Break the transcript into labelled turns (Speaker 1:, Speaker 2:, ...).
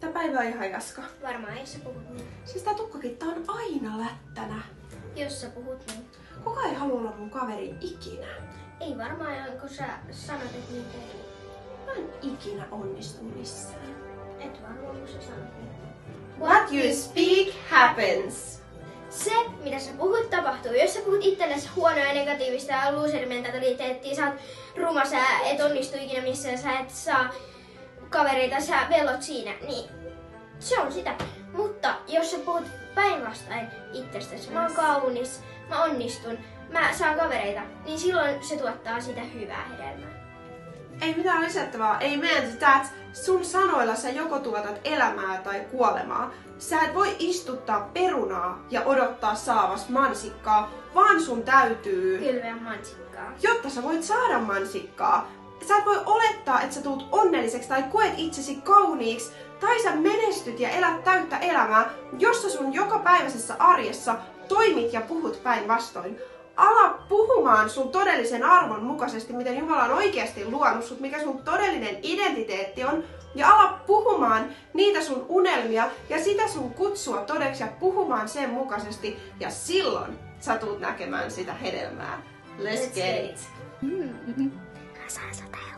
Speaker 1: Tää päivä on ihan jaska.
Speaker 2: Varmaan, jos sä puhut niin.
Speaker 1: Siis tää tukkakitta on aina lättänä.
Speaker 2: Jos sä puhut niin.
Speaker 1: Kuka ei halua olla mun kaveri ikinä?
Speaker 2: Ei varmaan, kun sä sanot, että niin tein.
Speaker 1: Mä en ikinä onnistu missään.
Speaker 2: Et varmaan, kun sä sanot niin.
Speaker 1: What you speak happens.
Speaker 2: Se, mitä sä puhut, tapahtuu. Jos sä puhut itsellesi huonoa ja negatiivista ja loser-mentaliteettia, sä oot ruma, sä et onnistu ikinä missään, sä et saa kavereita, sä vellot siinä, niin se on sitä. Mutta jos sä puhut päinvastoin itsestäsi, mä oon kaunis, mä onnistun, mä saan kavereita, niin silloin se tuottaa sitä hyvää hedelmää.
Speaker 1: Ei mitään lisättävää. Ei meidän sitä, että sun sanoilla sä joko tuotat elämää tai kuolemaa. Sä et voi istuttaa perunaa ja odottaa saavas mansikkaa, vaan sun täytyy...
Speaker 2: Kylveä mansikkaa.
Speaker 1: Jotta sä voit saada mansikkaa. Sä et voi olettaa, että sä tulet onnelliseksi tai koet itsesi kauniiksi, tai sä menestyt ja elät täyttä elämää, jos sä sun jokapäiväisessä arjessa toimit ja puhut päinvastoin. Ala puhumaan sun todellisen arvon mukaisesti, miten Jumala on oikeasti luonut sut, mikä sun todellinen identiteetti on. Ja ala puhumaan niitä sun unelmia ja sitä sun kutsua todeksi ja puhumaan sen mukaisesti. Ja silloin sä tulet näkemään sitä hedelmää. Let's get it!
Speaker 2: Saa 100 €